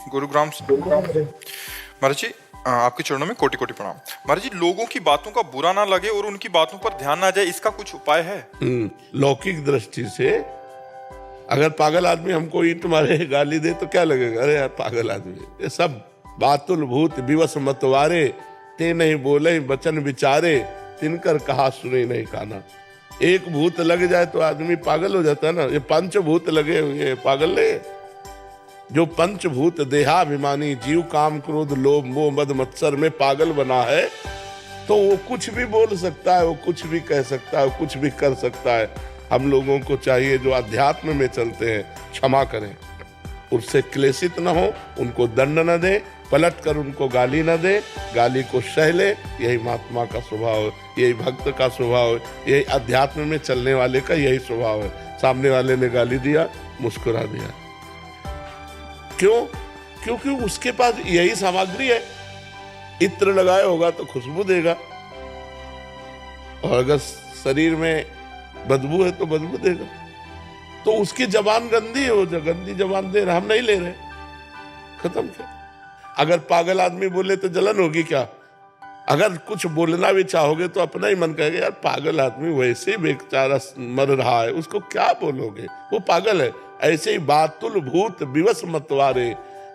गुरुग्राम से महाराज जी, आपके चरणों में कोटि कोटि प्रणाम। महाराज जी, लोगों की बातों का बुरा ना लगे और उनकी बातों पर ध्यान ना जाए, इसका कुछ उपाय है? लौकिक दृष्टि से अगर पागल आदमी हमको ईंट मारे गाली दे तो क्या लगेगा, अरे यार पागल आदमी। ये सब बातुल भूत विवश मतवारे, ते नहीं बोले वचन विचारे, तिनकर कहा सुने नहीं काना। एक भूत लग जाए तो आदमी पागल हो जाता है ना। ये पंचभूत लगे हुए पागल नहीं। जो पंचभूत देहाभिमानी जीव काम क्रोध लोभ मोह मद मत्सर में पागल बना है, तो वो कुछ भी बोल सकता है, वो कुछ भी कह सकता है, वो कुछ भी कर सकता है। हम लोगों को चाहिए जो अध्यात्म में चलते हैं क्षमा करें, उससे क्लेशित न हो, उनको दंड न दे, पलट कर उनको गाली न दे, गाली को सह ले। यही महात्मा का स्वभाव है, यही भक्त का स्वभाव है, यही अध्यात्म में चलने वाले का यही स्वभाव है। सामने वाले ने गाली दिया, मुस्कुरा दिया। क्यों? क्योंकि उसके पास यही सामग्री है। इत्र लगाया होगा तो खुशबू देगा, और अगर शरीर में बदबू है तो बदबू देगा। तो उसकी जबान गंदी हो, जो गंदी जबान दे रहा, हम नहीं ले रहे, खत्म क्या। अगर पागल आदमी बोले तो जलन होगी क्या? अगर कुछ बोलना भी चाहोगे तो अपना ही मन कहेगा यार पागल आदमी वैसे ही बेचारा मर रहा है, उसको क्या बोलोगे, वो पागल है। ऐसे ही बातुल भूत विवश मतवारे,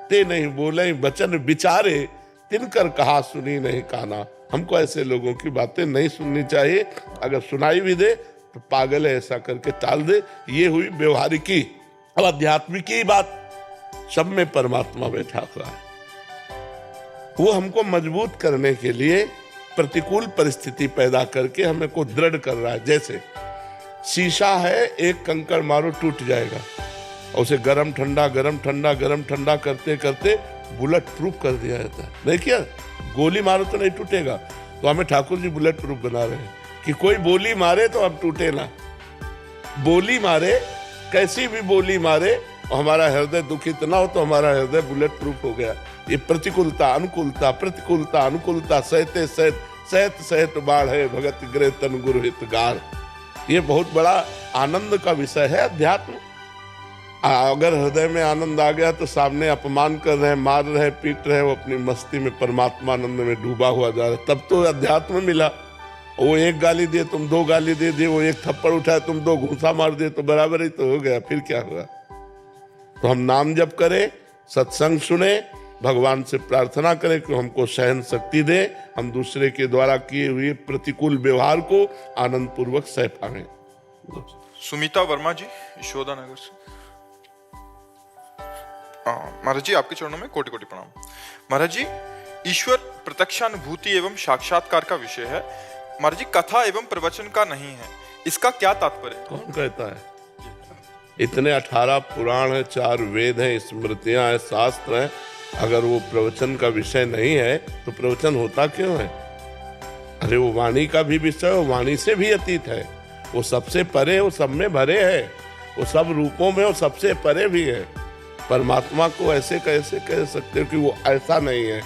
ते नहीं बोले वचन विचारे, तिनकर कहा सुनी नहीं काना। हमको ऐसे लोगों की बातें नहीं सुननी चाहिए। अगर सुनाई भी दे तो पागल है ऐसा करके टाल दे। ये हुई व्यवहारिकी। अब आध्यात्मिकी बात, सब में परमात्मा बैठा हुआ है। वो हमको मजबूत करने के लिए प्रतिकूल परिस्थिति पैदा करके हमें को दृढ़ कर रहा है। जैसे शीशा है, एक कंकड़ मारो टूट जाएगा, और उसे गरम ठंडा गरम ठंडा गरम ठंडा करते करते बुलेट प्रूफ कर दिया जाता है। नहीं किया? गोली मारो तो नहीं टूटेगा। तो हमें ठाकुर जी बुलेट प्रूफ बना रहे हैं कि कोई बोली मारे तो अब टूटे ना। बोली मारे, कैसी भी बोली मारे, और हमारा हृदय दुखित ना हो तो हमारा हृदय बुलेट प्रूफ हो गया। ये प्रतिकूलता अनुकूलता प्रतिकूलता अनुकूलता सहते सहत सहत सहत बाढ़ है भगत गृह तन गुरु हित गार। ये बहुत बड़ा आनंद का विषय है अध्यात्म। अगर हृदय में आनंद आ गया तो सामने अपमान कर रहे हैं, मार रहे, पीट रहे, वो अपनी मस्ती में परमात्मा आनंद में डूबा हुआ जा रहा है, तब तो अध्यात्म मिला। वो एक गाली दिए तुम दो गाली दे दिए, वो एक थप्पड़ उठाए तुम दो घूंसा मार दिए, तो बराबर ही तो हो गया। फिर क्या हुआ? तो हम नाम जप करें, सत्संग सुने, भगवान से प्रार्थना करें कि हमको सहन शक्ति दे, हम दूसरे के द्वारा किए हुए प्रतिकूल व्यवहार को आनंद पूर्वक सह पाएं। सुमिता वर्मा जी, यशोदा नगर से। महाराज जी, आपके चरणों में कोटि कोटि प्रणाम। महाराज जी, ईश्वर प्रत्यक्षानुभूति एवं साक्षात्कार का विषय है। महाराज जी, कथा एवं प्रवचन का नहीं है, इसका क्या तात्पर्य? कौन कहता है? इतने 18 पुराण है, 4 वेद हैं, स्मृतियां हैं, शास्त्र हैं। अगर वो प्रवचन का विषय नहीं है तो प्रवचन होता क्यों है? अरे वो वाणी का भी विषय, वो वाणी से भी अतीत है, वो सबसे परे, वो सब में भरे है, वो सब रूपों में वो सबसे परे भी है। परमात्मा को ऐसे कैसे कह सकते हो कि वो ऐसा नहीं है?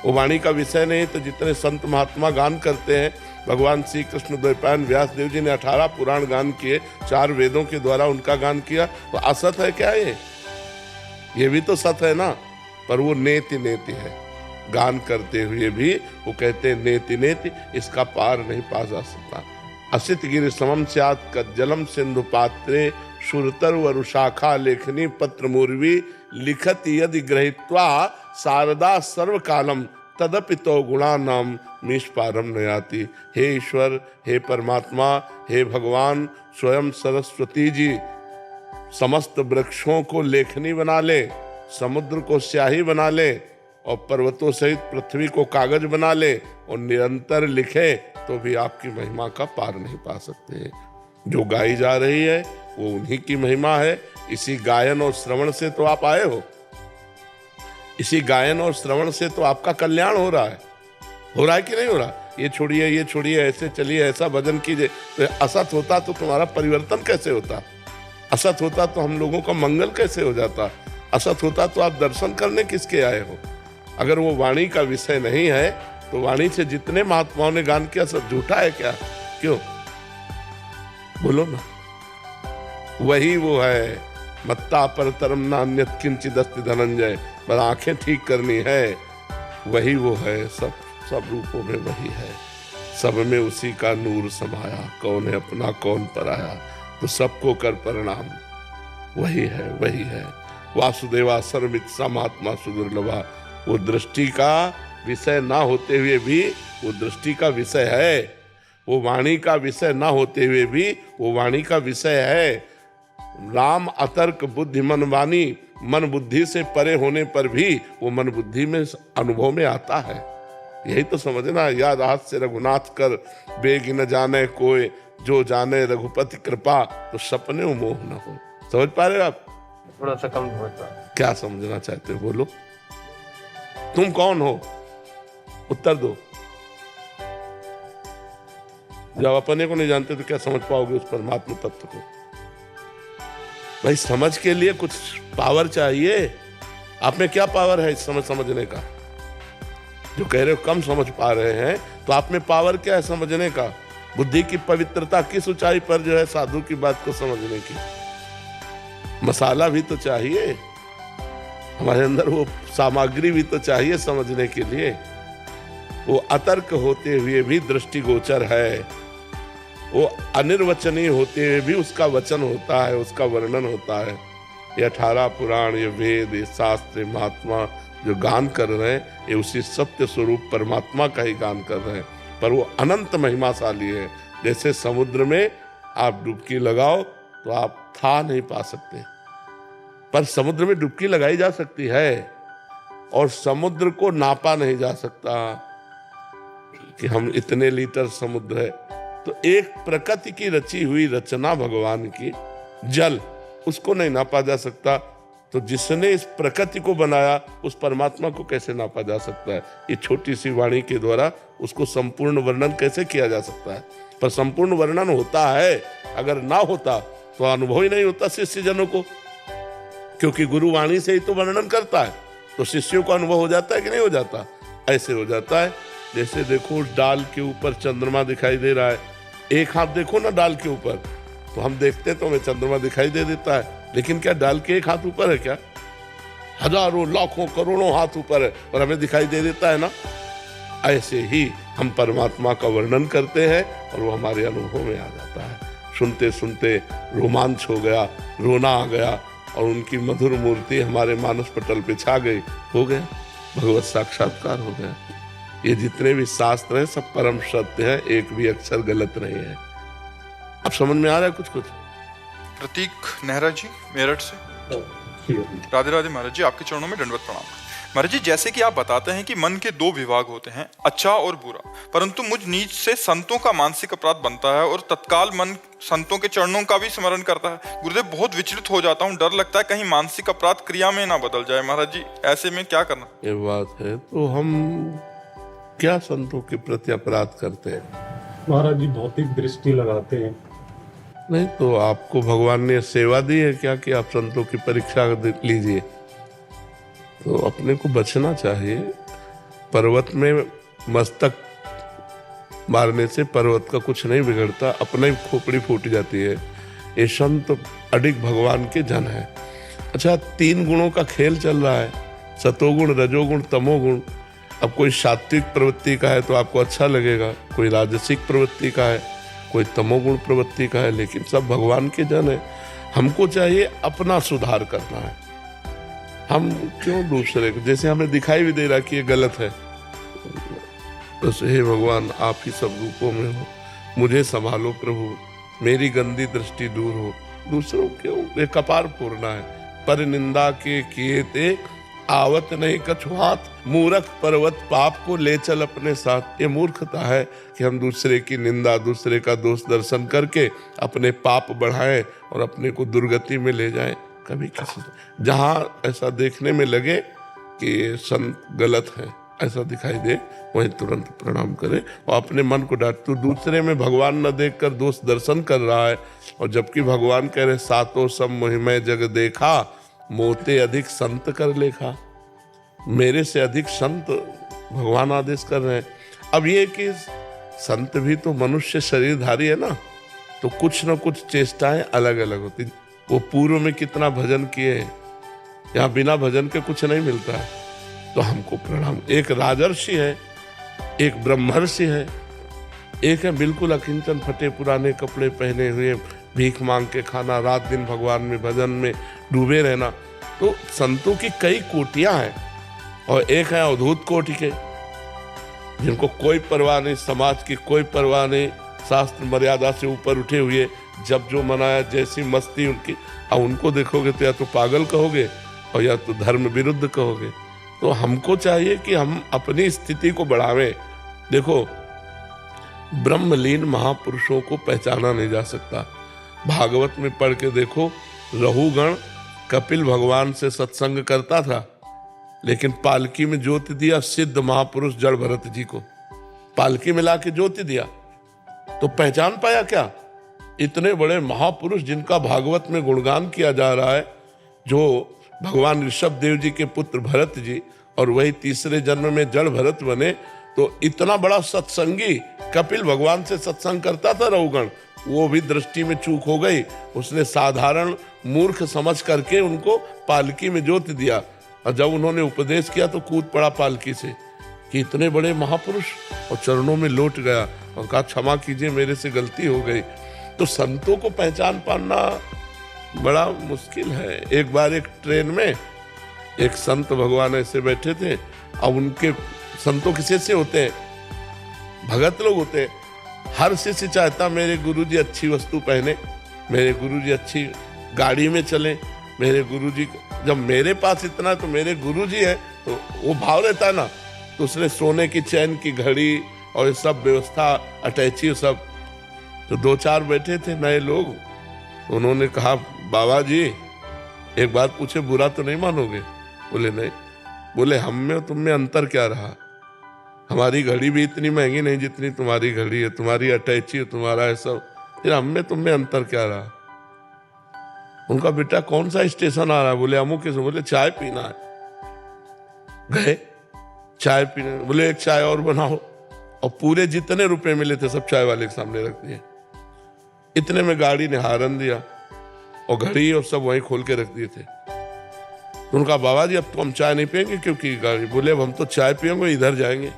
वो वाणी का विषय नहीं। तो जितने संत महात्मा गान करते हैं, भगवान श्री कृष्ण द्वैपायन व्यास देव जी ने 18 पुराण गान किए, 4 वेदों के द्वारा उनका गान किया, तो असत है क्या ये भी तो सत है ना। पर वो नेति नेति है, गान करते हुए भी वो कहते हैं नेति नेति, इसका पार नहीं पा जा सकता। असित गिरि समम स्यात् कज्जलम सिंधु पात्रे, सुरतर वरुशाखा लेखनी पत्र मूर्वी, लिखत यदि ग्रहीत्वा शारदा सर्वकालम, तदपि तो गुणानाम मीश पारम नयाति। हे ईश्वर, हे परमात्मा, हे भगवान, स्वयं सरस्वती जी समस्त वृक्षों को लेखनी बना ले, समुद्र को स्याही बना ले, और पर्वतों सहित पृथ्वी को कागज बना ले, और निरंतर लिखे, तो भी आपकी महिमा का पार नहीं पा सकते। जो गाई जा रही है वो उन्हीं की महिमा है। इसी गायन और श्रवण से तो आप आए हो, इसी गायन और श्रवण से तो आपका कल्याण हो रहा है कि नहीं हो रहा? ये छोड़िए, ऐसे चलिए, ऐसा भजन कीजिए। तो असत होता तो तुम्हारा परिवर्तन कैसे होता? असत होता तो हम लोगों का मंगल कैसे हो जाता? असत होता तो आप दर्शन करने किसके आए हो? अगर वो वाणी का विषय नहीं है तो वाणी से जितने महात्माओं ने गान किया सब झूठा है क्या? क्यों? बोलो ना। वही वो है, मत्ता परतरम नान्यत किंचिदस्ति धनंजय। पर आंखें ठीक करनी है, वही वो है, सब सब रूपों में वही है, सब में उसी का नूर समाया, कौन है अपना कौन पराया, तो सबको कर प्रणाम, वही है वही है। वासुदेवा सर्वमित समात्मा सुदुर्लभा, वो दृष्टि का विषय ना होते हुए भी वो दृष्टि का विषय है, वो वाणी का विषय ना होते हुए भी वो वाणी का विषय है। राम अतर्क बुद्धि मन वाणी, मन बुद्धि से परे होने पर भी वो मन बुद्धि में अनुभव में आता है। यही तो समझना, याद हाथ से रघुनाथ कर, बेग न जाने कोई, जो जाने रघुपति कृपा, तो सपने मोह न हो। समझ पा रहे हो आप? थोड़ा सा कम होता। क्या समझना चाहते हो, बोलो। तुम कौन हो, उत्तर दो। जब अपने को नहीं जानते तो क्या समझ पाओगे उस परमात्मा तत्व को? भाई समझ के लिए कुछ पावर चाहिए। आप में क्या पावर है इस समय समझने का? जो कह रहे हो कम समझ पा रहे हैं, तो आप में पावर क्या है समझने का? बुद्धि की पवित्रता किस ऊंचाई पर जो है साधु की बात को समझने की? मसाला भी तो चाहिए हमारे अंदर, वो सामग्री भी तो चाहिए समझने के लिए। वो अतर्क होते हुए भी दृष्टिगोचर है, वो अनिर्वचनीय होते हुए भी उसका वचन होता है, उसका वर्णन होता है। ये 18 पुराण, ये वेद, ये शास्त्र, महात्मा जो गान कर रहे हैं, ये उसी सत्य स्वरूप परमात्मा का ही गान कर रहे हैं, पर वो अनंत महिमाशाली है। जैसे समुद्र में आप डुबकी लगाओ तो आप था नहीं पा सकते, पर समुद्र में डुबकी लगाई जा सकती है, और समुद्र को नापा नहीं जा सकता कि हम इतने लीटर समुद्र है। तो एक प्रकृति की रची हुई रचना भगवान की, जल, उसको नहीं नापा जा सकता, तो जिसने इस प्रकृति को बनाया उस परमात्मा को कैसे नापा जा सकता है? ये छोटी सी वाणी के द्वारा उसको संपूर्ण वर्णन कैसे किया जा सकता है? पर संपूर्ण वर्णन होता है, अगर ना होता तो अनुभव ही नहीं होता शिष्य जनों को, क्योंकि गुरु वाणी से ही तो वर्णन करता है, तो शिष्यों को अनुभव हो जाता है कि नहीं हो जाता? ऐसे हो जाता है। जैसे देखो डाल के ऊपर चंद्रमा दिखाई दे रहा है, एक हाथ देखो ना डाल के ऊपर, तो हम देखते तो हमें चंद्रमा दिखाई दे देता है, लेकिन क्या डाल के एक हाथ ऊपर है क्या? हजारों लाखों करोड़ों हाथ ऊपर है और हमें दिखाई दे देता है ना। ऐसे ही हम परमात्मा का वर्णन करते हैं और वो हमारे अनुभव में आ जाता है। सुनते सुनते रोमांच हो गया, रोना आ गया, और उनकी मधुर मूर्ति हमारे मानस पटल पे छा गई, हो गया भगवत साक्षात्कार हो गया। ये जितने भी शास्त्र हैं सब परम सत्य है, एक भी अक्षर गलत नहीं है। अब समझ में आ रहा है कुछ कुछ? प्रतीक नेहरा जी मेरठ से। राधे राधे महाराज जी, आपके चरणों में दंडवत प्रणाम। महाराज जी, जैसे कि आप बताते हैं कि मन के 2 विभाग होते हैं, अच्छा और बुरा, परंतु मुझ नीच से संतों का मानसिक अपराध बनता है और तत्काल मन संतों के चरणों का भी स्मरण करता है। गुरुदेव, बहुत विचलित हो जाता हूँ, डर लगता है कहीं मानसिक अपराध क्रिया में ना बदल जाए। महाराज जी, ऐसे में क्या करना? ये बात है तो हम क्या संतों के प्रति अपराध करते हैं? महाराज जी भौतिक दृष्टि लगाते हैं। नहीं तो आपको भगवान ने सेवा दी है क्या कि आप संतों की परीक्षा लीजिए? तो अपने को बचना चाहिए। पर्वत में मस्तक मारने से पर्वत का कुछ नहीं बिगड़ता, अपना ही खोपड़ी फूट जाती है। ये संत अडिग भगवान के जन है। अच्छा, 3 गुणों का खेल चल रहा है, सतोगुण, रजोगुण, तमोगुण। अब कोई सात्विक प्रवृत्ति का है तो आपको अच्छा लगेगा, कोई राजसिक प्रवृत्ति का है, कोई तमोगुण प्रवृत्ति का है, लेकिन सब भगवान के जन है। हमको चाहिए अपना सुधार करना है। हम क्यों दूसरे को, जैसे हमें दिखाई भी दे रहा कि ये गलत है, बस हे भगवान आप ही सब रूपों में हो, मुझे संभालो प्रभु, मेरी गंदी दृष्टि दूर हो। दूसरों क्यों ये कपार फोड़ना है? पर निंदा के किए ते आवत नहीं कछु हाथ, मूर्ख पर्वत पाप को ले चल अपने साथ। ये मूर्खता है कि हम दूसरे की निंदा, दूसरे का दोष दर्शन करके अपने पाप बढ़ाएं और अपने को दुर्गति में ले जाएं। कभी किसी जहाँ ऐसा देखने में लगे कि ये संत गलत है, ऐसा दिखाई दे, वहीं तुरंत प्रणाम करे और अपने मन को डांट। तो दूसरे में भगवान न देखकर दोष दर्शन कर रहा है, और जबकि भगवान कह रहे सातों सब मोहिमय जग देखा, मोते अधिक संत कर लेखा। मेरे से अधिक संत भगवान आदेश कर रहे हैं। अब ये कि संत भी तो मनुष्य शरीरधारी है ना, तो कुछ न कुछ चेष्टाएं अलग अलग होती। वो पूर्व में कितना भजन किए, यहाँ बिना भजन के कुछ नहीं मिलता है। तो हमको प्रणाम, एक राजर्षि है, एक ब्रह्मर्षि है, एक है बिल्कुल अकिंचन, फटे पुराने कपड़े पहने हुए, भीख मांग के खाना, रात दिन भगवान में भजन में डूबे रहना। तो संतों की कई कोटियां हैं, और एक है अवधूत कोटि के, जिनको कोई परवाह नहीं, समाज की कोई परवाह नहीं, शास्त्र मर्यादा से ऊपर उठे हुए, जब जो मनाया जैसी मस्ती उनकी। अब उनको देखोगे तो या तो पागल कहोगे और या तो धर्म विरुद्ध कहोगे। तो हमको चाहिए कि हम अपनी स्थिति को बढ़ावें। देखो, ब्रह्मलीन महापुरुषों को पहचाना नहीं जा सकता। भागवत में पढ़ के देखो, रहुगण कपिल भगवान से सत्संग करता था, लेकिन पालकी में ज्योति दिया सिद्ध महापुरुष जड़ भरत जी को, पालकी में लाके ज्योति दिया, तो पहचान पाया क्या? इतने बड़े महापुरुष जिनका भागवत में गुणगान किया जा रहा है, जो भगवान ऋषभ देव जी के पुत्र भरत जी, और वही तीसरे जन्म में जड़ भरत बने। तो इतना बड़ा सत्संगी कपिल भगवान से सत्संग करता था रहुगण, वो भी दृष्टि में चूक हो गई, उसने साधारण मूर्ख समझ करके उनको पालकी में ज्योति दिया, और जब उन्होंने उपदेश किया तो कूद पड़ा पालकी से कि इतने बड़े महापुरुष, और चरणों में लौट गया और कहा क्षमा कीजिए, मेरे से गलती हो गई। तो संतों को पहचान पाना बड़ा मुश्किल है। एक बार एक ट्रेन में एक संत भगवान ऐसे बैठे थे, अब उनके संतों के शिष्य होते हैं, भगत लोग होते हैं, हर शिष्य चाहता मेरे गुरुजी अच्छी वस्तु पहने, मेरे गुरुजी अच्छी गाड़ी में चले, मेरे गुरुजी, जब मेरे पास इतना तो मेरे गुरुजी है, तो वो भाव रहता है ना। तो उसने सोने की चैन की घड़ी और ये सब व्यवस्था, अटैची सब, तो दो चार बैठे थे नए लोग, तो उन्होंने कहा बाबा जी एक बात पूछे, बुरा तो नहीं मानोगे? बोले नहीं। बोले हम में और तुम में अंतर क्या रहा? हमारी घड़ी भी इतनी महंगी नहीं जितनी तुम्हारी घड़ी है, तुम्हारी अटैची है, तुम्हारा है सब, फिर हम में तुम में अंतर क्या रहा? उनका बेटा कौन सा स्टेशन आ रहा है? बोले अमुक के। बोले चाय पीना है। गए चाय पीने, बोले एक चाय और बनाओ, और पूरे जितने रुपए मिले थे सब चाय वाले के सामने रख दिए। इतने में गाड़ी ने हारन दिया और घड़ी और सब वहीं खोल के रख दिए थे। तो उनका बाबा जी अब तो हम चाय नहीं पियेंगे क्योंकि गाड़ी। बोले अब हम तो चाय पियेंगे, इधर जाएंगे।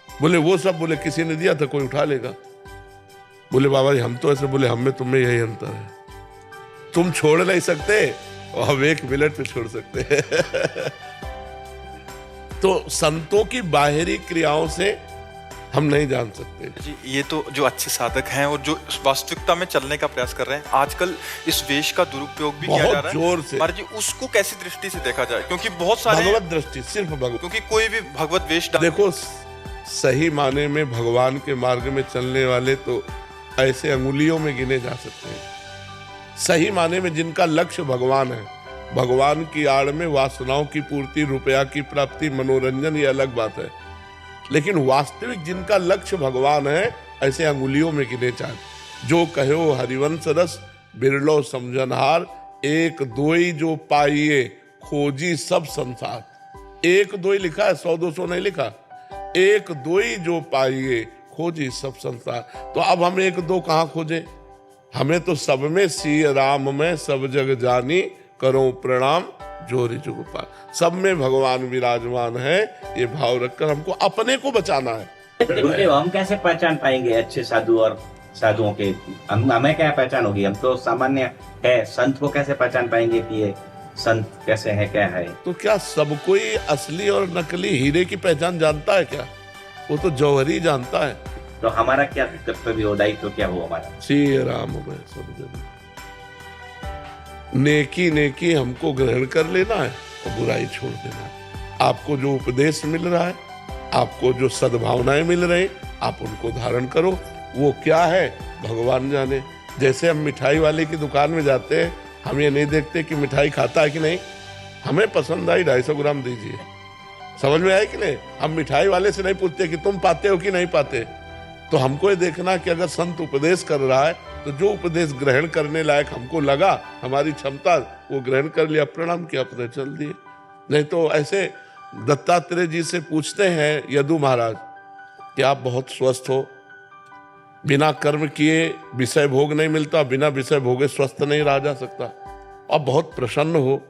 बोले वो सब, बोले किसी ने दिया था, कोई उठा लेगा। बोले बाबा जी हम तो ऐसे। बोले हम में तुम में यही अंतर है, तुम छोड़ नहीं सकते और हम 1 मिनट में छोड़ सकते हैं। तो संतों की बाहरी क्रियाओं से हम नहीं जान सकते जी। ये तो जो अच्छे साधक हैं और जो वास्तविकता में चलने का प्रयास कर रहे हैं, आजकल इस वेश का दुरुपयोग भी किया जा रहा है जोर से। महाराज जी, उसको कैसी दृष्टि से देखा जाए? क्योंकि बहुत सारे भगवत दृष्टि, सिर्फ भगवत, क्योंकि कोई भी भगवत वेश देखो, सही माने में भगवान के मार्ग में चलने वाले तो ऐसे अंगुलियों में गिने जा सकते हैं। सही माने में जिनका लक्ष्य भगवान है, भगवान की आड़ में वासनाओं की पूर्ति, रुपया की प्राप्ति, मनोरंजन, ये अलग बात है। लेकिन वास्तविक जिनका लक्ष्य भगवान है, ऐसे अंगुलियों में गिने चाहे। जो कहो हरिवंश रस बिरलो समझनहार, एक दोई जो पाइए खोजी सब संसार। एक दोई लिखा है, 100-200 नहीं लिखा। एक दोई जो पाइए खोजी सब संसार। तो अब हम 1-2 कहाँ खोजे? हमें तो सब में सिय राम में सब जग जानी, करो प्रणाम जोरी जुगपाल। सब में भगवान विराजमान है, ये भाव रखकर हमको अपने को बचाना है। गुरुदेव, हम कैसे पहचान पाएंगे अच्छे साधु और साधुओं के? हमें क्या पहचान होगी? हम तो सामान्य है, संत को कैसे पहचान पाएंगे कि ये संत कैसे है, क्या है? तो क्या सब कोई असली और नकली हीरे की पहचान जानता है क्या? वो तो जौहरी जानता है। तो हमारा क्या कर्तव्य हो, दायित्व क्या हो हमारा? श्री राम में सब जगह नेकी नेकी हमको ग्रहण कर लेना है और बुराई छोड़ देना है। आपको जो उपदेश मिल रहा है, आपको जो सद्भावनाएं मिल रही, आप उनको धारण करो। वो क्या है भगवान जाने। जैसे हम मिठाई वाले की दुकान में जाते हैं, हम ये नहीं देखते कि मिठाई खाता है कि नहीं, हमें पसंद आई 250 ग्राम दीजिए। समझ में आया कि नहीं? हम मिठाई वाले से नहीं पूछते कि तुम पाते हो कि नहीं पाते। तो हमको ये देखना कि अगर संत उपदेश कर रहा है तो जो उपदेश ग्रहण करने लायक हमको लगा, हमारी क्षमता, वो ग्रहण कर लिया, प्रणाम किया, अपने चल दिए। नहीं तो ऐसे दत्तात्रेय जी से पूछते हैं यदु महाराज कि आप बहुत स्वस्थ हो, बिना कर्म किए विषय भोग नहीं मिलता, बिना विषय भोगे स्वस्थ नहीं रहा जा सकता, आप बहुत प्रसन्न हो,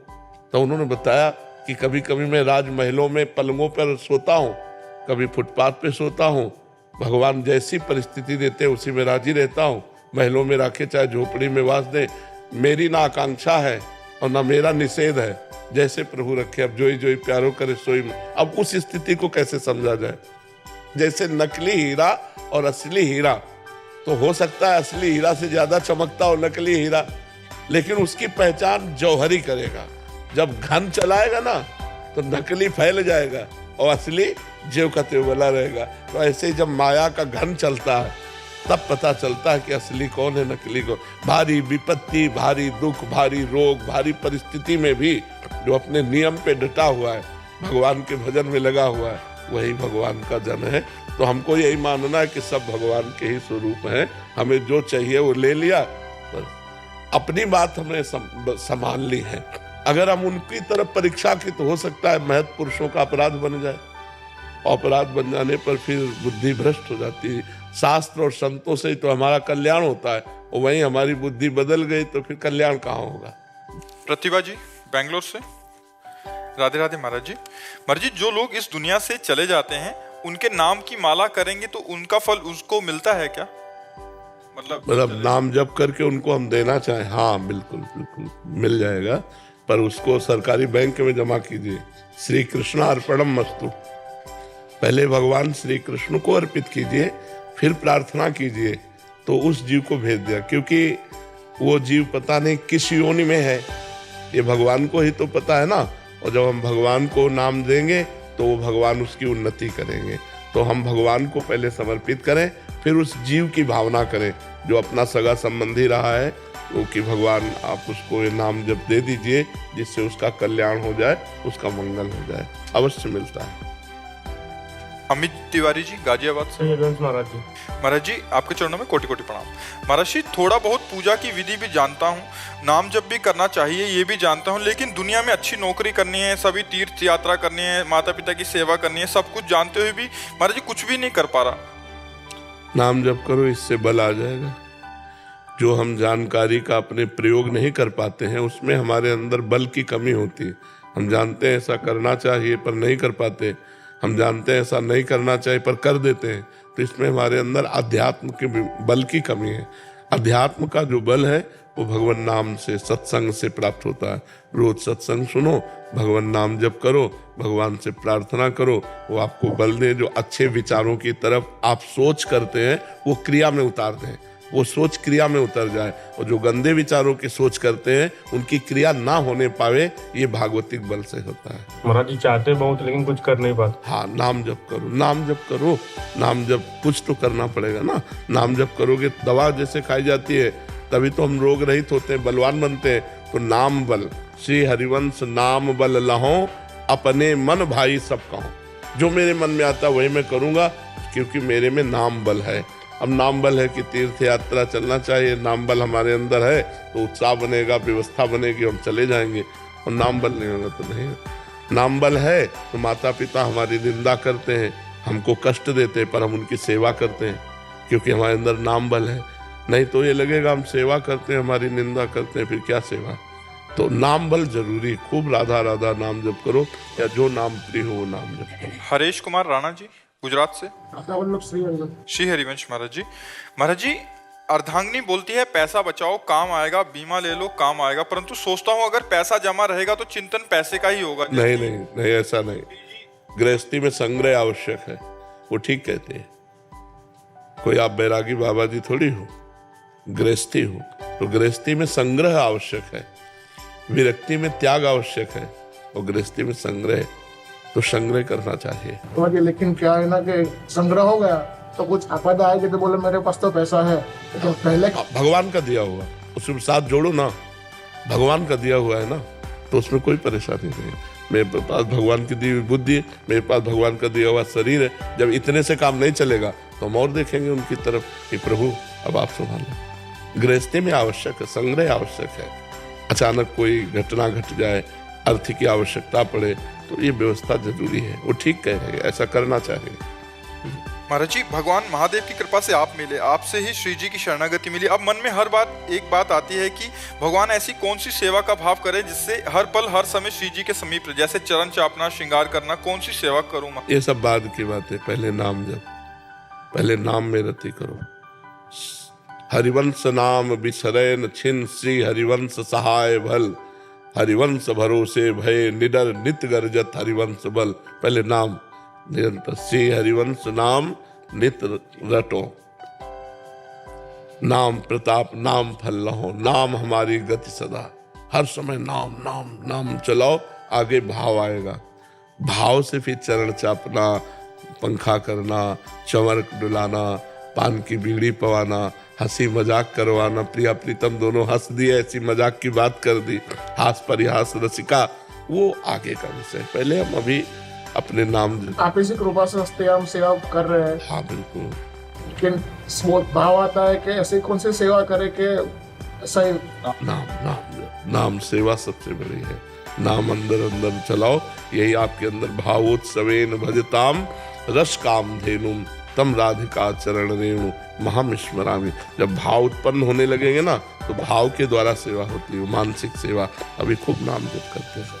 तो उन्होंने बताया कि कभी कभी मैं राजमहलों में पलंगों पर सोता हूँ, कभी फुटपाथ पे सोता हूँ, भगवान जैसी परिस्थिति देते उसी में राजी रहता हूँ। महलों में रखे चाहे झोपड़ी में वास दे, मेरी ना आकांक्षा है और ना मेरा निषेध है, जैसे प्रभु रखे अब जोई जोई प्यारो करे सोई में। अब उस स्थिति को कैसे समझा जाए? जैसे नकली हीरा और असली हीरा, तो हो सकता है असली हीरा से ज्यादा चमकता हो नकली हीरा, लेकिन उसकी पहचान जौहरी करेगा। जब घन चलाएगा ना तो नकली फैल जाएगा और असली ज्यों का त्यों बना रहेगा। तो ऐसे ही जब माया का घन चलता है तब पता चलता है कि असली कौन है नकली कौन। भारी विपत्ति, भारी दुख, भारी रोग, भारी परिस्थिति में भी जो अपने नियम पे डटा हुआ है, भगवान के भजन में लगा हुआ है, वही भगवान का जन है। तो हमको यही मानना है कि सब भगवान के ही स्वरूप हैं। हमें जो चाहिए वो ले लिया, बस अपनी बात हमने संभाल ली है। अगर हम उनकी तरफ परीक्षा की तो हो सकता है महत् पुरुषों का अपराध बन जाए। अपराध बन जाने पर फिर बुद्धि भ्रष्ट हो जाती है। शास्त्र और संतों से ही तो हमारा कल्याण होता है, और वहीं हमारी बुद्धि बदल गई तो फिर कल्याण कहाँ होगा। प्रतिभा जी बेंगलोर से, राधे राधे महाराज जी। महाराज जी, जो लोग इस दुनिया से चले जाते हैं उनके नाम की माला करेंगे तो उनका फल उसको मिलता है क्या? मतलब नाम जप करके उनको हम देना चाहें, हाँ बिल्कुल बिल्कुल मिल जाएगा, पर उसको सरकारी बैंक में जमा कीजिए। श्री कृष्ण अर्पणम मस्तु, पहले भगवान श्री कृष्ण को अर्पित कीजिए, फिर प्रार्थना कीजिए तो उस जीव को भेज दिया। क्योंकि वो जीव पता नहीं किस योनि में है, ये भगवान को ही तो पता है ना। और जब हम भगवान को नाम देंगे तो वो भगवान उसकी उन्नति करेंगे। तो हम भगवान को पहले समर्पित करें, फिर उस जीव की भावना करें जो अपना सगा संबंधी रहा है, तो कि भगवान आप उसको ये नाम जब दे दीजिए जिससे उसका कल्याण हो जाए, उसका मंगल हो जाए। अवश्य मिलता है। अमित तिवारी जी गाजियाबाद से। महाराज जी, महाराज जी आपके चरणों में कोटि कोटि प्रणाम। महाराज जी, थोड़ा बहुत पूजा की विधि भी जानता हूँ, नाम जप भी करना चाहिए ये भी जानता हूँ, लेकिन दुनिया में अच्छी नौकरी करनी है, सभी तीर्थ यात्रा करनी है, माता पिता की सेवा करनी है, सब कुछ जानते हुए भी महाराज जी कुछ भी नहीं कर पा रहा। नाम जप करो, इससे बल आ जाएगा। जो हम जानकारी का अपने प्रयोग नहीं कर पाते हैं उसमें हमारे अंदर बल की कमी होती है। हम जानते हैं ऐसा करना चाहिए पर नहीं कर पाते, हम जानते हैं ऐसा नहीं करना चाहिए पर कर देते हैं। तो इसमें हमारे अंदर अध्यात्म के बल की कमी है। अध्यात्म का जो बल है वो भगवान नाम से, सत्संग से प्राप्त होता है। रोज सत्संग सुनो, भगवान नाम जप करो, भगवान से प्रार्थना करो, वो आपको बल दे। जो अच्छे विचारों की तरफ आप सोच करते हैं वो क्रिया में उतार दें, वो सोच क्रिया में उतर जाए। और जो गंदे विचारों की सोच करते हैं उनकी क्रिया ना होने पावे, ये भागवतिक बल से होता है। महाराज जी चाहते बहुत लेकिन कुछ कर नहीं पाते। हाँ, नाम जप करो, नाम जप करो, नाम जप कुछ तो करना पड़ेगा ना। नाम जप करोगे, दवा जैसे खाई जाती है तभी तो हम रोग रहित होते हैं, बलवान बनते हैं। तो नाम बल, श्री हरिवंश नाम बल लहो, अपने मन भाई सब कहो। जो मेरे मन में आता वही मैं करूँगा, क्योंकि मेरे में नाम बल है। अब नाम बल है कि तीर्थ यात्रा चलना चाहिए, नाम बल हमारे अंदर है तो उत्साह बनेगा, व्यवस्था बनेगी, हम चले जाएंगे। और नाम बल नहीं होगा तो नहीं। नाम बल है तो माता पिता हमारी निंदा करते हैं, हमको कष्ट देते हैं, पर हम उनकी सेवा करते हैं क्योंकि हमारे अंदर नाम बल है। नहीं तो ये लगेगा हम सेवा करते हैं, हमारी निंदा करते हैं, फिर क्या सेवा। तो नाम बल जरूरी। खूब राधा राधा नाम जप करो, या जो नाम प्रिय हो वो नाम जप करो। हरेश कुमार राणा जी गुजरात से। श्री हरिवंश महाराज जी। महाराज जी, अर्धांगिनी बोलती है पैसा बचाओ काम आएगा, बीमा ले लो काम आएगा, परंतु सोचता हूँ अगर पैसा जमा रहेगा तो चिंतन पैसे का ही होगा। नहीं नहीं नहीं, ऐसा नहीं। गृहस्थी में संग्रह आवश्यक है, वो ठीक कहते हैं। कोई आप बैरागी बाबा जी थोड़ी हो, गृहस्थी हो, तो गृहस्थी में संग्रह आवश्यक है, विरक्ति में त्याग आवश्यक है, और गृहस्थी में संग्रह, तो संग्रह करना चाहिए। तो लेकिन क्या है ना कि संग्रह हो गया तो कुछ आपदा आएगी तो बोले मेरे पास तो पैसा है, तो पहले भगवान का दिया हुआ उसके साथ जोड़ो ना, भगवान का दिया हुआ है ना, तो उसमें कोई परेशानी नहीं है। मेरे पास भगवान की दी हुई बुद्धि है, मेरे पास भगवान का दिया हुआ शरीर है। जब इतने से काम नहीं चलेगा तो हम और देखेंगे उनकी तरफ कि प्रभु अब आप संभालें। गृहस्थी में आवश्यक है, संग्रह आवश्यक है। अचानक कोई घटना घट जाए, अर्थ की आवश्यकता पड़े, तो ये व्यवस्था जरूरी है। वो ठीक कह रहे हैं, ऐसा करना चाहिए। महाराज जी, भगवान महादेव की कृपा से आप मिले, आपसे ही श्री जी की शरणागति मिली। अब मन में हर बात एक बात आती है कि भगवान ऐसी कौन सी सेवा का भाव करे जिससे हर पल हर समय श्री जी के समीप रहे, जैसे चरण चापना, श्रृंगार करना, कौन सी सेवा करूं मैं? ये सब बाद की बात है, पहले नाम जप, पहले नाम में रति करो। हरिवंश नाम बिसरै न छिन, श्री हरिवंश सहाय भल, हरिवंश भरोसे भय निडर नित गर्जत हरिवंश बल। पहले नाम निरंतर, श्री हरिवंश नाम नित रटो, नाम प्रताप नाम फल लहो, नाम हमारी गति सदा, हर समय नाम नाम नाम चलाओ, आगे भाव आएगा। भाव से फिर चरण चापना, पंखा करना, चंवर डुलाना, पान की बीड़ी पवाना, हंसी मजाक करवाना, प्रिया प्रीतम दोनों हंस दिए, ऐसी मजाक की बात कर दी, हास परिहास रसिका, वो आगे का विषय। पहले हम अभी अपने नाम, आप इसी कृपा से हंसते हम सेवा कर रहे हैं। हाँ बिल्कुल। लेकिन भाव आता है कि ऐसी कौन सी सेवा करे कि सही नाम नाम नाम सेवा सबसे बड़ी है। नाम अंदर अंदर चलाओ, यही आपके अंदर भावोत्सवेन भजताम रस काम धेनुम तम राधिका चरण रेणु महामिश्मरामी। जब भाव उत्पन्न होने लगेंगे ना, तो भाव के द्वारा सेवा होती है, मानसिक सेवा। अभी खूब नाम जप करते हैं।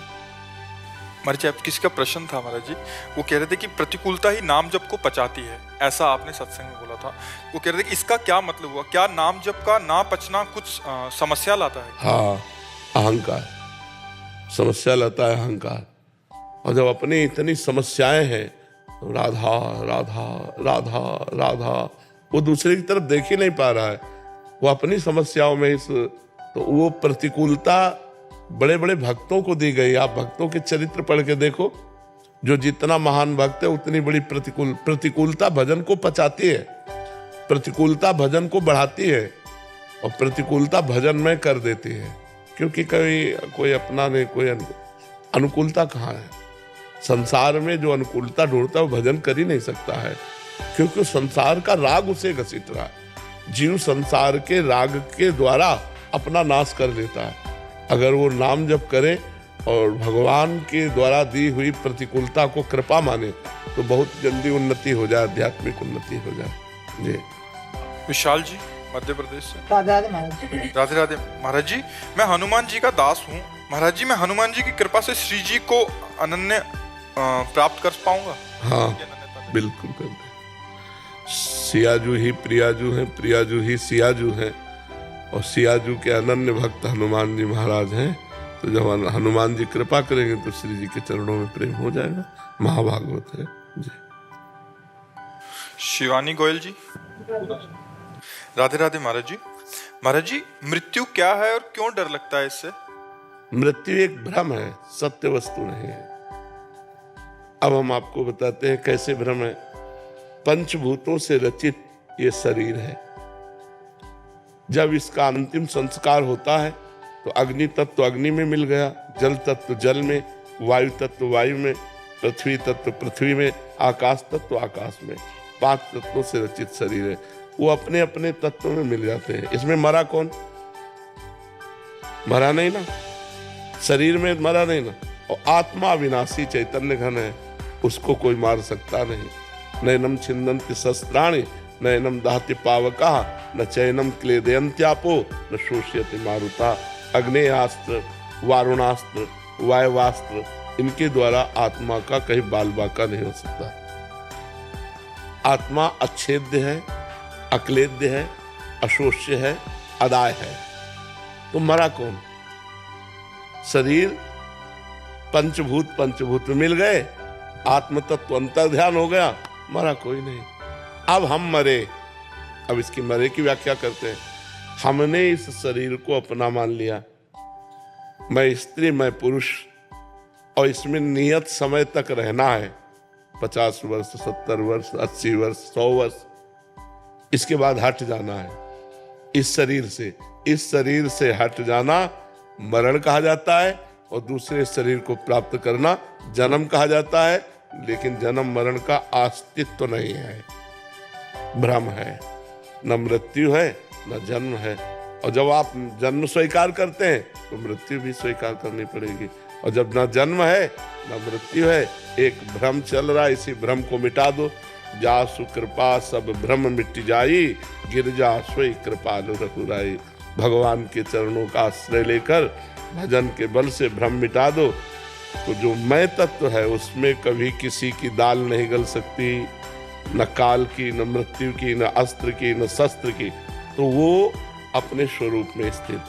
महाराज जी, आप किसी का प्रश्न था महाराज जी, वो कह रहे थे कि प्रतिकूलता ही नाम जप को पचाती है, ऐसा आपने सत्संग में बोला था। वो कह रहे थे कि इसका क्या मतलब हुआ, क्या नाम जप का ना पचना कुछ समस्या लाता है? हाँ, अहंकार समस्या लाता है, अहंकार। और जब अपनी इतनी समस्याएं हैं, तो राधा राधा राधा राधा, वो दूसरे की तरफ देख ही नहीं पा रहा है, वो अपनी समस्याओं में तो वो प्रतिकूलता बड़े बड़े भक्तों को दी गई। आप भक्तों के चरित्र पढ़ के देखो, जो जितना महान भक्त है उतनी बड़ी प्रतिकूलता भजन को पचाती है, प्रतिकूलता भजन को बढ़ाती है, और प्रतिकूलता भजन में कर देती है। क्योंकि कोई अपना नहीं, कोई अनुकूलता कहाँ है? संसार में जो अनुकूलता ढूंढता है वो भजन कर ही नहीं सकता है, क्योंकि संसार का राग उसे घसीट रहा है। जीव संसार के राग के द्वारा अपना नाश कर लेता है। अगर वो नाम जप करे और भगवान के द्वारा दी हुई प्रतिकूलता को कृपा माने, तो बहुत जल्दी उन्नति हो जाए, आध्यात्मिक उन्नति हो जाए। जी विशाल जी, मध्य प्रदेश से। राधे राधे महाराज जी। राधे राधे महाराज जी, मैं हनुमान जी का दास हूँ। महाराज जी, मैं हनुमान जी की कृपा से श्री जी को अनन्य प्राप्त कर पाऊंगा? हाँ बिल्कुल कर दे। सियाजू ही प्रियाजू हैं, प्रियाजू ही सियाजू हैं, और सियाजू के अनन्य भक्त हनुमान जी महाराज हैं। तो जब हनुमान जी कृपा करेंगे तो श्री जी के चरणों में प्रेम हो जाएगा। महाभागवत है जी। शिवानी गोयल जी। राधे राधे महाराज जी। महाराज जी, मृत्यु क्या है और क्यों डर लगता है इससे? मृत्यु एक भ्रम है, सत्य वस्तु नहीं है। अब हम आपको बताते हैं कैसे भ्रम है। पंचभूतों से रचित ये शरीर है। जब इसका अंतिम संस्कार होता है तो अग्नि तत्व अग्नि में मिल गया, जल तत्व जल में, वायु तत्व वायु में, पृथ्वी तत्व पृथ्वी में, आकाश तत्व आकाश में। 5 तत्वों से रचित शरीर है। वो अपने अपने तत्वों में मिल जाते हैं। इसमें मरा कौन? मरा नहीं ना, शरीर में मरा नहीं ना। और आत्मा विनाशी चैतन्य घन है, उसको कोई मार सकता नहीं। नैनम छिन्दन्ति शस्त्राणि नैनम दहति पावका न चैनम क्लेदयन्त्यापो न शोष्यति मारुता। अग्नेयास्त्र, वारुणास्त्र, वायवास्त्र, इनके द्वारा आत्मा का कहीं बाल बाका नहीं हो सकता। आत्मा अच्छेद्य है, अक्लेद्य है, अशोष्य है, अदाय है। तो मरा कौन? शरीर पंचभूत में मिल गए, आत्म तत्व अंतर ध्यान हो गया, मरा कोई नहीं। अब हम मरे। अब इसकी मरे की व्याख्या करते हैं। हमने इस शरीर को अपना मान लिया, मैं स्त्री मैं पुरुष, और इसमें नियत समय तक रहना है। 50 वर्ष, 70 वर्ष, 80 वर्ष, 100 वर्ष। इसके बाद हट जाना है इस शरीर से। इस शरीर से हट जाना मरण कहा जाता है, और दूसरे शरीर को प्राप्त करना जन्म कहा जाता है। लेकिन जन्म मरण का अस्तित्व नहीं है, भ्रम है। न मृत्यु है न जन्म है। और जब आप जन्म स्वीकार करते हैं तो मृत्यु भी स्वीकार करनी पड़ेगी। और जब न जन्म है न मृत्यु है, एक भ्रम चल रहा है, इसी भ्रम को मिटा दो। जासु कृपा सब भ्रम मिट जाई, गिरजा सोई कृपालु रघुराई। भगवान के चरणों का आश्रय लेकर भजन के बल से भ्रम मिटा दो, तो जो मैं तत्व है उसमें कभी किसी की दाल नहीं गल सकती, न काल की, न मृत्यु की, न अस्त्र की, न शस्त्र की। तो वो अपने स्वरूप में स्थित,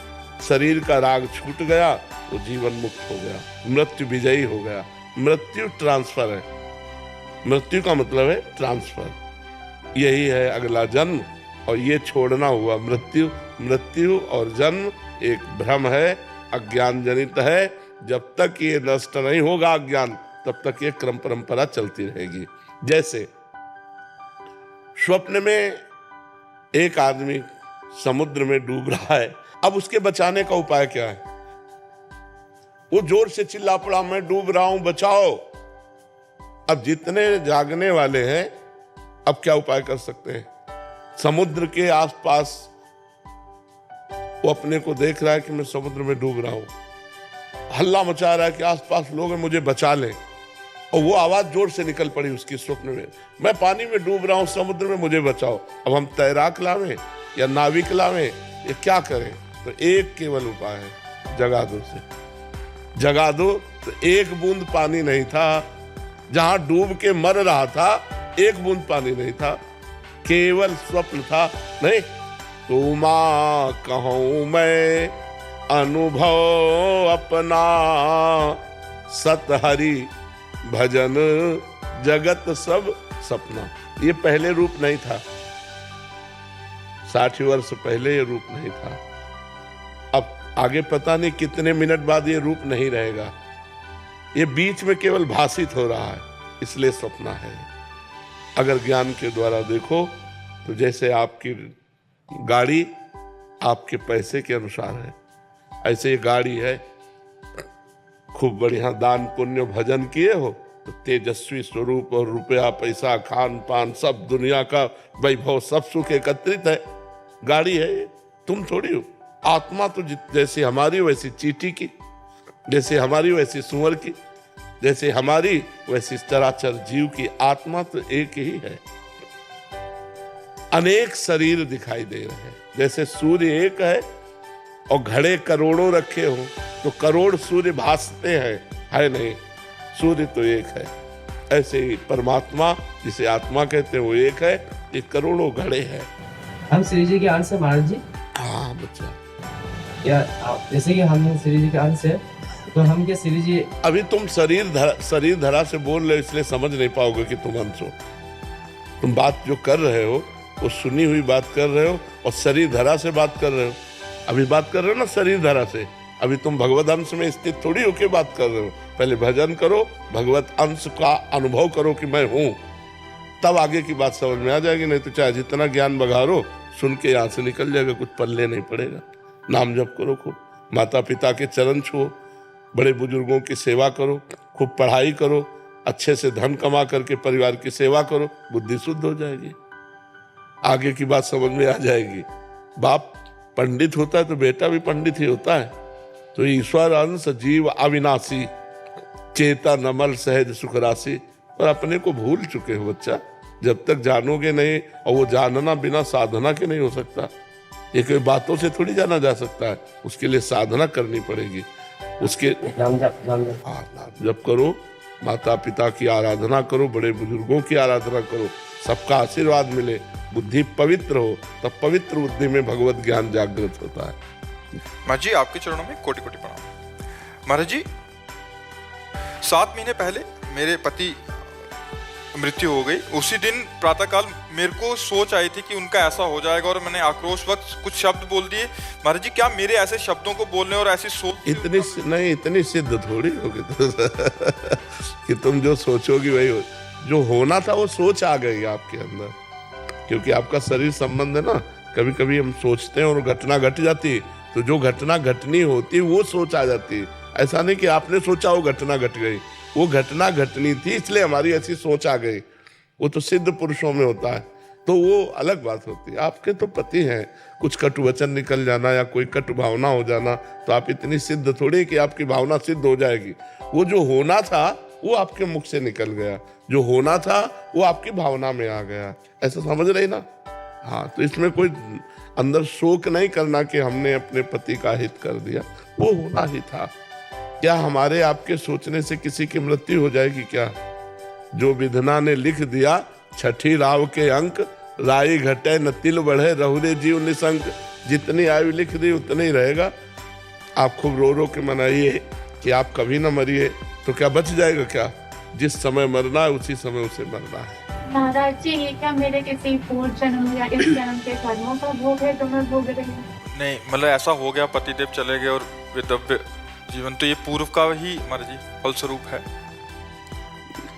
शरीर का राग छूट गया तो जीवन मुक्त हो गया, मृत्यु विजयी हो गया। मृत्यु ट्रांसफर है, मृत्यु का मतलब है ट्रांसफर, यही है अगला जन्म। और ये छोड़ना हुआ मृत्यु। मृत्यु और जन्म एक भ्रम है, अज्ञान जनित है। जब तक ये नष्ट नहीं होगा अज्ञान, तब तक ये क्रम परंपरा चलती रहेगी। जैसे स्वप्न में एक आदमी समुद्र में डूब रहा है, अब उसके बचाने का उपाय क्या है? वो जोर से चिल्ला पड़ा, मैं डूब रहा हूं, बचाओ। अब जितने जागने वाले हैं, अब क्या उपाय कर सकते हैं? समुद्र के आसपास वो अपने को देख रहा है कि मैं समुद्र में डूब रहा हूं, हल्ला मचा रहा है कि आसपास लोग हैं, मुझे बचा लें। और वो आवाज जोर से निकल पड़ी उसकी स्वप्न में, मैं पानी में डूब रहा हूं, समुद्र में, मुझे बचाओ। अब हम तैराक लावें या नाविक लावें या क्या करें? तो एक केवल उपाय है, जगा दो से। जगा दो तो एक बूंद पानी नहीं था, जहां डूब के मर रहा था एक बूंद पानी नहीं था, केवल स्वप्न था। नहीं तो मां कहूं मैं अनुभव अपना, सत हरि भजन जगत सब सपना। ये पहले रूप नहीं था, 60 वर्ष पहले ये रूप नहीं था। अब आगे पता नहीं कितने मिनट बाद ये रूप नहीं रहेगा, ये बीच में केवल भाषित हो रहा है, इसलिए सपना है। अगर ज्ञान के द्वारा देखो तो जैसे आपकी गाड़ी आपके पैसे के अनुसार है, ऐसे ये गाड़ी है। खूब बढ़िया दान पुण्य भजन किए हो तो तेजस्वी स्वरूप और रुपया पैसा खान पान सब दुनिया का वैभव सब सुख एकत्रित है। गाड़ी है ये, तुम थोड़ी हो। आत्मा तो जैसे हमारी वैसी चींटी की, जैसे हमारी वैसी सुअर की, जैसे हमारी वैसी चराचर जीव की। आत्मा तो एक ही है, अनेक शरीर दिखाई दे रहे हैं। जैसे सूर्य एक है और घड़े करोड़ों रखे हो तो करोड़ सूर्य भासते हैं, है नहीं, सूर्य तो एक है। ऐसे ही परमात्मा जिसे आत्मा कहते हैं वो एक है, ये करोड़ों घड़े हैं। हम श्री जी के अंश है महाराज जी। हाँ बच्चा, या जैसे कि हम श्री जी के अंश है, तो हम क्या श्री जी? अभी तुम शरीर धरा से बोल रहे हो, इसलिए समझ नहीं पाओगे कि तुम अंश हो। तुम बात जो कर रहे हो वो सुनी हुई बात कर रहे हो और शरीर धरा से बात कर रहे हो। अभी बात कर रहे हो ना शरीर धरा से, अभी तुम भगवत अंश में स्थित थोड़ी होके बात कर रहे हो। पहले भजन करो, भगवत अंश का अनुभव करो कि मैं हूं, तब आगे की बात समझ में आ जाएगी। नहीं तो चाहे जितना ज्ञान बघारो, सुन के यहाँ से निकल जाएगा, कुछ पल्ले नहीं पड़ेगा। नाम जप करो, खूब माता पिता के चरण छुओ, बड़े बुजुर्गों की सेवा करो, खूब पढ़ाई करो, अच्छे से धन कमा करके परिवार की सेवा करो, बुद्धि शुद्ध हो जाएगी, आगे की बात समझ में आ जाएगी। बाप पंडित होता है तो बेटा भी पंडित ही होता है। तो ईश्वर अंश जीव अविनाशी, चेता नमल सहज सुख राशि। और अपने को भूल चुके हो बच्चा, जब तक जानोगे नहीं, और वो जानना बिना साधना के नहीं हो सकता। ये कोई बातों से थोड़ी जाना जा सकता है, उसके लिए साधना करनी पड़ेगी। उसके नाम जप करो, माता पिता की आराधना करो, बड़े बुजुर्गों की आराधना करो, सबका आशीर्वाद मिले, बुद्धि पवित्र हो, तब पवित्र बुद्धि में भगवत ज्ञान जागृत होता है। महाराज जी आपके चरणों में कोटि कोटि प्रणाम। महाराज जी 7 महीने पहले मेरे पति मृत्यु हो गई। उसी दिन प्रातःकाल मेरे को सोच आई थी कि उनका ऐसा हो जाएगा, और मैंने आक्रोश वक्त कुछ शब्द बोल दिए। महाराज जी क्या मेरे ऐसे शब्दों को बोलने और ऐसी सोच इतनी सिद्ध थोड़ी होगी कि तुम जो सोचोगी वही हो। जो होना था वो सोच आ गई आपके अंदर, क्योंकि आपका शरीर संबंध है ना। कभी कभी हम सोचते हैं और घटना घट जाती, तो जो घटना घटनी होती वो सोच आ जाती। ऐसा नहीं कि आपने सोचा वो घटना घट गई, वो घटना घटनी थी इसलिए हमारी ऐसी सोच आ गई। वो तो सिद्ध पुरुषों में होता है, तो वो अलग बात होती है। आपके तो पति हैं, कुछ कटु वचन निकल जाना या कोई कटु भावना हो जाना, तो आप इतनी सिद्ध थोड़ी कि आपकी भावना सिद्ध हो जाएगी। वो जो होना था वो आपके मुख से निकल गया, जो होना था वो आपकी भावना में आ गया। ऐसा समझ रहे ना? हाँ, तो इसमें कोई अंदर शोक नहीं करना कि हमने अपने पति का हित कर दिया, वो होना ही था। क्या हमारे आपके सोचने से किसी की मृत्यु हो जाएगी क्या? जो विधना ने लिख दिया छठी राव के अंक, राई घटे न तिल बढ़े रहुरे जीव निसंक। जितनी आयु लिख दी उतनी ही रहेगा। आप खूब रो रो के मनाइए कि आप कभी ना मरिए, तो क्या बच जाएगा क्या? जिस समय मरना है उसी समय उसे मरना है। महाराज जी, ये क्या मेरे किसी पूर्व जन्म या इस जन्म के कर्मों का भोग है तो मैं भोग रही हूँ? नहीं, मतलब ऐसा हो गया, पतिदेव चले गए और विधव्य जीवन, तो ये पूर्व का ही मर्जी फलस्वरूप है।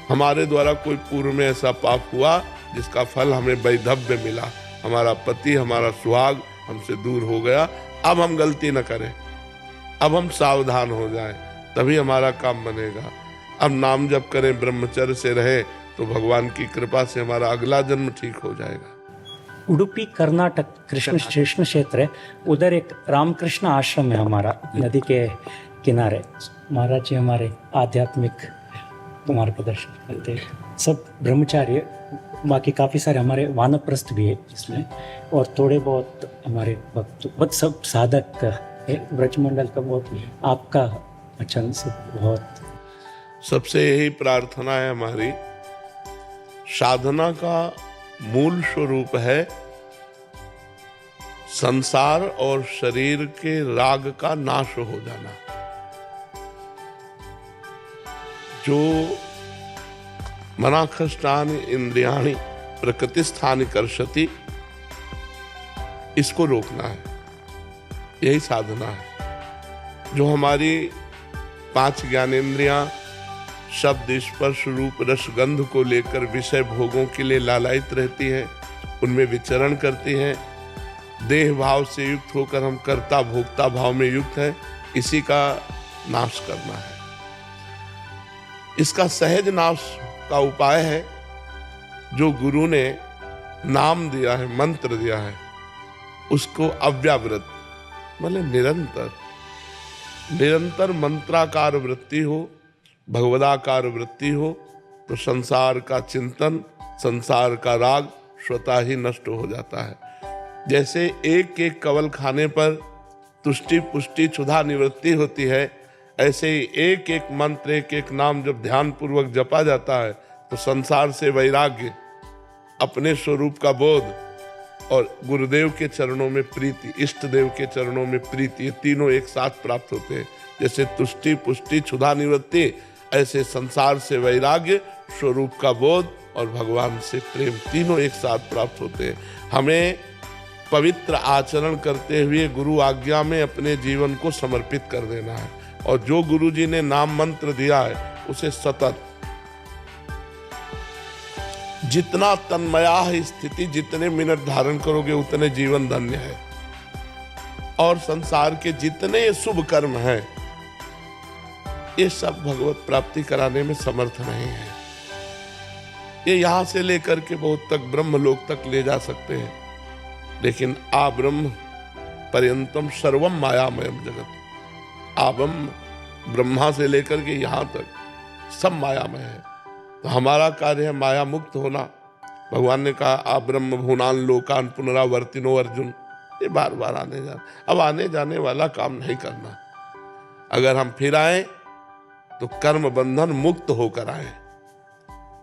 हमारे द्वारा कोई पूर्व में ऐसा पाप हुआ जिसका फल हमें वैधव्य मिला, हमारा पति, हमारा सुहाग हमसे दूर हो गया। अब हम गलती न करें, अब हम सावधान हो जाएं, तभी हमारा काम बनेगा। अब नाम जप करें, ब्रह्मचर्य से रहें, तो भगवान की कृपा से हमारा अगला जन्म ठीक हो जाएगा। उडुपी कर्नाटक कृष्ण क्षेत्र है, उधर एक रामकृष्ण आश्रम है हमारा, नदी के किनारे। महाराज जी हमारे आध्यात्मिक मार्गदर्शन करते हैं, सब ब्रह्मचारी, बाकी काफ़ी सारे हमारे वानप्रस्थ भी है इसमें, और थोड़े बहुत हमारे भक्त, बहुत सब साधक है ब्रजमंडल का। बहुत आपका वचन से बहुत सबसे यही प्रार्थना है हमारी। साधना का मूल स्वरूप है संसार और शरीर के राग का नाश हो जाना। जो मनाखष्टानि इंद्रियाणि प्रकृतिस्थानि कर्षति, इसको रोकना है, यही साधना है। जो हमारी 5 ज्ञानेंद्रियां शब्द, स्पर्श, रूप, रस, गंध को लेकर विषय भोगों के लिए लालायित रहती हैं, उनमें विचरण करती हैं, देह भाव से युक्त होकर हम कर्ता भोक्ता भाव में युक्त हैं, इसी का नाश करना है। इसका सहज नाश का उपाय है जो गुरु ने नाम दिया है, मंत्र दिया है, उसको अव्यावृत, मतलब निरंतर मंत्राकार वृत्ति हो, भगवदाकार वृत्ति हो, तो संसार का चिंतन, संसार का राग स्वतः ही नष्ट हो जाता है। जैसे एक एक कवल खाने पर तुष्टि पुष्टि क्षुधा निवृत्ति होती है, ऐसे ही एक एक मंत्र, एक एक नाम जब ध्यान पूर्वक जपा जाता है तो संसार से वैराग्य, अपने स्वरूप का बोध और गुरुदेव के चरणों में प्रीति, इष्ट देव के चरणों में प्रीति, ये तीनों एक साथ प्राप्त होते हैं। जैसे तुष्टि पुष्टि क्षुधा निवृत्ति, ऐसे संसार से वैराग्य, स्वरूप का बोध और भगवान से प्रेम, तीनों एक साथ प्राप्त होते हैं। हमें पवित्र आचरण करते हुए गुरु आज्ञा में अपने जीवन को समर्पित कर देना है, और जो गुरु जी ने नाम मंत्र दिया है उसे सतत, जितना तन्मया है स्थिति, जितने मिनट धारण करोगे उतने जीवन धन्य है। और संसार के जितने शुभ कर्म हैं, ये सब भगवत प्राप्ति कराने में समर्थ नहीं है। ये यहां से लेकर के बहुत तक ब्रह्मलोक तक ले जा सकते हैं, लेकिन आ ब्रह्म पर्यंतम सर्वम मायामयम जगत, आबम ब्रह्मा से लेकर के यहाँ तक सब मायामय है। तो हमारा कार्य है माया मुक्त होना। भगवान ने कहा आ ब्रह्म भुवनान लोकान पुनरावर्तिनो अर्जुन, ये बार बार आने जाने, अब आने जाने वाला काम नहीं करना। अगर हम फिर आए तो कर्म बंधन मुक्त होकर आए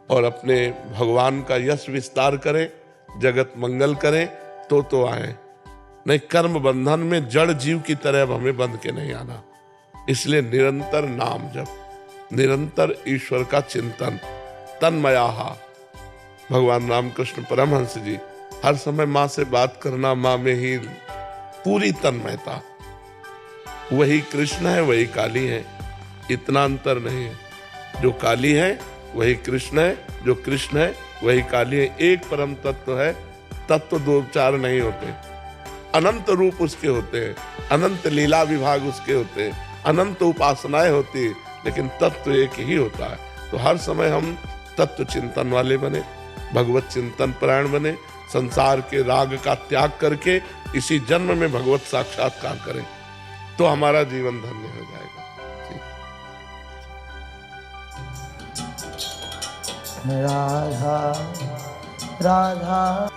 और अपने भगवान का यश विस्तार करें, जगत मंगल करें, तो आए, नहीं कर्म बंधन में जड़ जीव की तरह अब हमें बंध के नहीं आना। इसलिए निरंतर नाम जप, निरंतर ईश्वर का चिंतन, तन्मयाहा। भगवान रामकृष्ण परमहंस जी हर समय माँ से बात करना, माँ में ही पूरी तन्मयता। वही कृष्ण है, वही काली है, इतना अंतर नहीं है। जो काली है वही कृष्ण है, जो कृष्ण है वही काली है। एक परम तत्व है, तत्व दो चार नहीं होते, अनंत रूप उसके होते हैं, अनंत लीला विभाग उसके होते हैं, अनंत उपासनाएं होती है, लेकिन तत्व एक ही होता है। तो हर समय हम तत्व चिंतन वाले बने, भगवत चिंतन परायण बने, संसार के राग का त्याग करके इसी जन्म में भगवत साक्षात्कार करें, तो हमारा जीवन धन्य हो जाएगा। राधा राधा